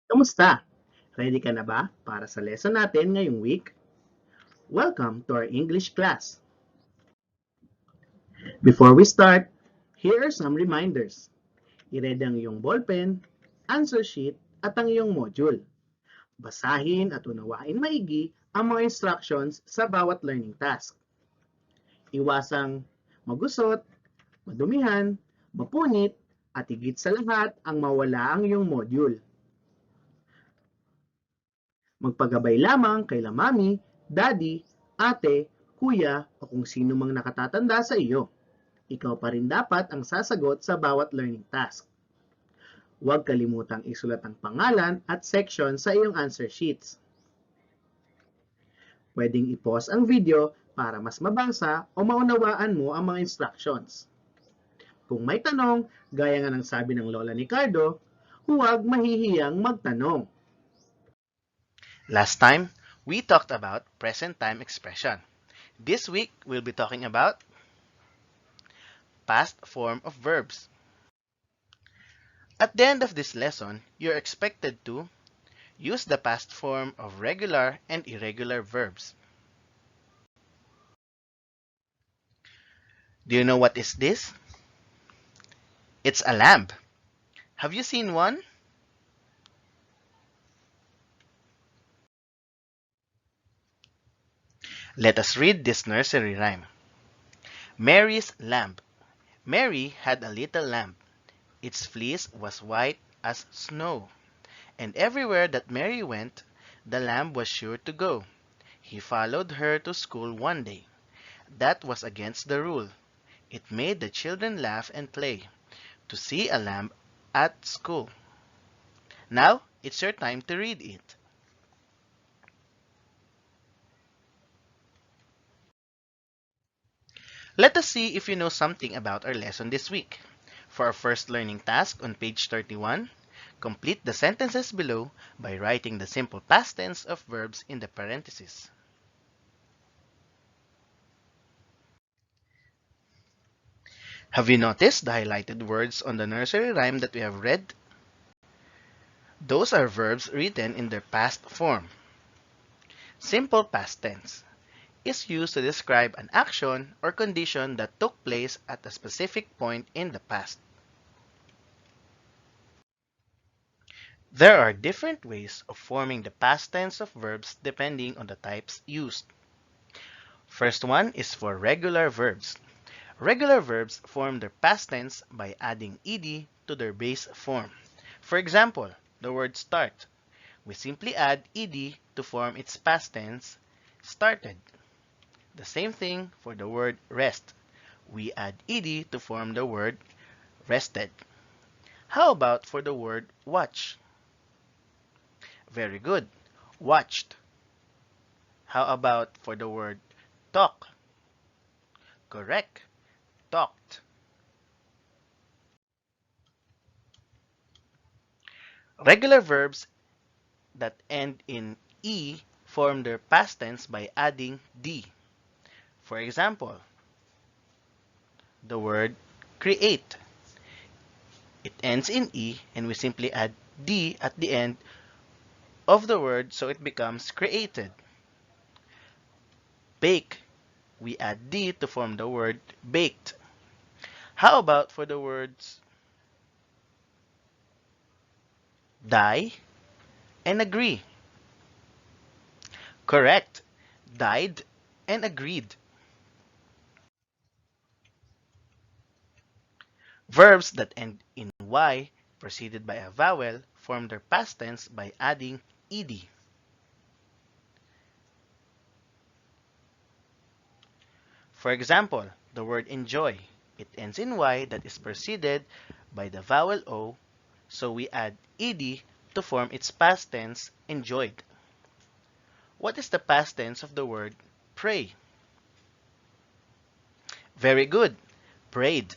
Kamusta? Ready ka na ba para sa lesson natin ngayong week? Welcome to our English class. Before we start, here are some reminders. I-read ang iyong ballpen, answer sheet, at ang iyong module. Basahin at unawain maigi ang mga instructions sa bawat learning task. Iwasang magusot, madumihan, mapunit, at higit sa lahat ang mawala ang iyong module. Magpagabay lamang kay mami, daddy, ate, kuya o kung sino mang nakatatanda sa iyo. Ikaw pa rin dapat ang sasagot sa bawat learning task. Huwag kalimutang isulat ang pangalan at section sa iyong answer sheets. Pwedeng i-pause ang video para mas mabasa o maunawaan mo ang mga instructions. Kung may tanong, gaya nga ng sabi ng lola ni Cardo, huwag mahihiyang magtanong. Last time, we talked about present time expression. This week, we'll be talking about past form of verbs. At the end of this lesson, you're expected to use the past form of regular and irregular verbs. Do you know what is this? It's a lamb. Have you seen one? Let us read this nursery rhyme. Mary's lamb. Mary had a little lamb. Its fleece was white as snow. And everywhere that Mary went, the lamb was sure to go. He followed her to school one day. That was against the rule. It made the children laugh and play to see a lamb at school. Now, it's your time to read it. Let us see if you know something about our lesson this week. For our first learning task on page 31, complete the sentences below by writing the simple past tense of verbs in the parentheses. Have you noticed the highlighted words on the nursery rhyme that we have read? Those are verbs written in their past form. Simple past tense is used to describe an action or condition that took place at a specific point in the past. There are different ways of forming the past tense of verbs depending on the types used. First one is for regular verbs. Regular verbs form their past tense by adding ed to their base form. For example, the word start. We simply add ed to form its past tense, started. The same thing for the word rest. We add ed to form the word rested. How about for the word watch? Very good. Watched. How about for the word talk? Correct. Talked. Regular verbs that end in e form their past tense by adding d. For example, the word create. It ends in e and we simply add d at the end of the word so it becomes created. Bake. We add d to form the word baked. How about for the words die and agree? Correct. Died and agreed. Verbs that end in y preceded by a vowel form their past tense by adding ed. For example, the word enjoy. It ends in y that is preceded by the vowel o, so we add ed to form its past tense enjoyed. What is the past tense of the word pray? Very good. Prayed.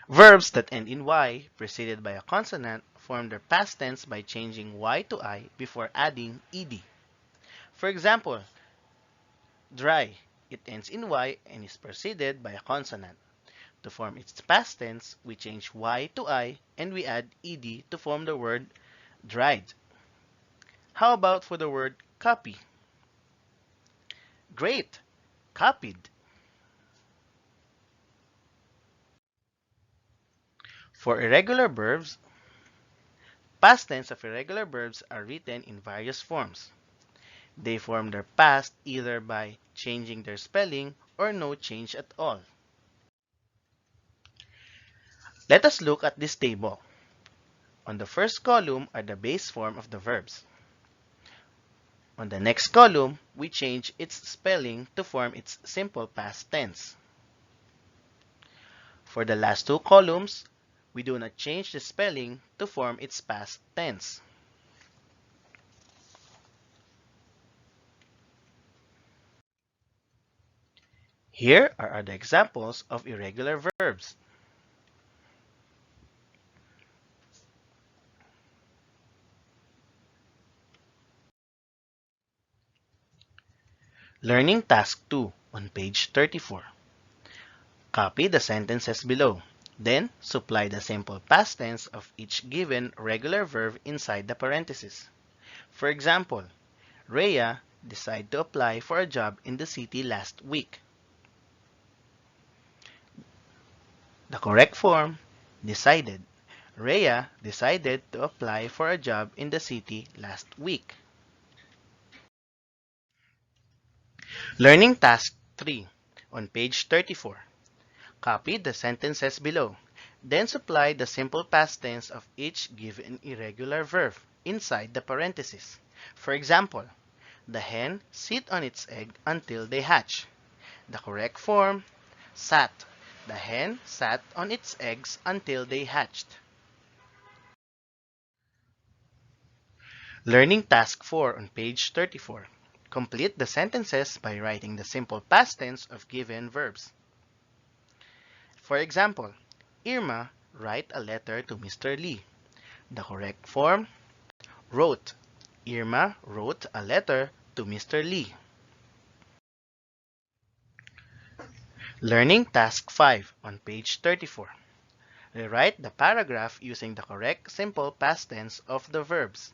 Verbs that end in y preceded by a consonant form their past tense by changing y to I before adding ed. For example, dry. It ends in y and is preceded by a consonant. To form its past tense, we change y to I and we add ed to form the word dried. How about for the word copy? Great! Copied. For irregular verbs, past tense of irregular verbs are written in various forms. They form their past either by changing their spelling or no change at all. Let us look at this table. On the first column are the base form of the verbs. On the next column, we change its spelling to form its simple past tense. For the last two columns, we do not change the spelling to form its past tense. Here are the examples of irregular verbs. Learning Task 2 on page 34. Copy the sentences below. Then, supply the simple past tense of each given regular verb inside the parentheses. For example, Rhea decided to apply for a job in the city last week. The correct form, decided. Rhea decided to apply for a job in the city last week. Learning Task 3 on page 34. Copy the sentences below. Then supply the simple past tense of each given irregular verb inside the parentheses. For example, the hen sit on its egg until they hatch. The correct form, sat. The hen sat on its eggs until they hatched. Learning Task 4 on page 34. Complete the sentences by writing the simple past tense of given verbs. For example, Irma write a letter to Mr. Lee. The correct form, wrote. Irma wrote a letter to Mr. Lee. Learning Task 5 on page 34. Rewrite the paragraph using the correct simple past tense of the verbs.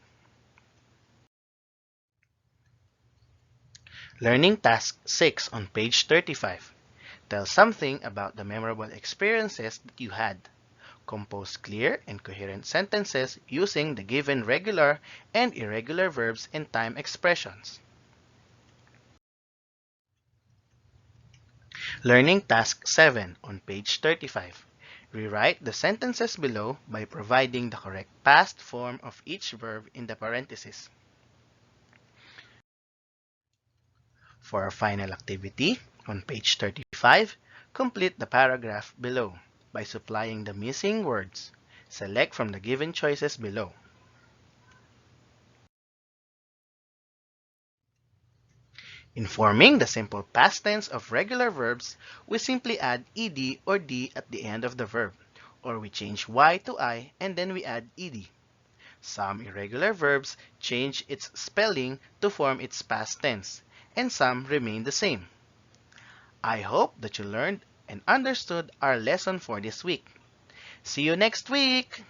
Learning Task 6 on page 35. Tell something about the memorable experiences that you had. Compose clear and coherent sentences using the given regular and irregular verbs and time expressions. Learning Task 7 on page 35. Rewrite the sentences below by providing the correct past form of each verb in the parentheses. For our final activity, on page 35, complete the paragraph below by supplying the missing words. Select from the given choices below. In forming the simple past tense of regular verbs, we simply add ed or d at the end of the verb, or we change y to I and then we add ed. Some irregular verbs change its spelling to form its past tense, and some remain the same. I hope that you learned and understood our lesson for this week. See you next week!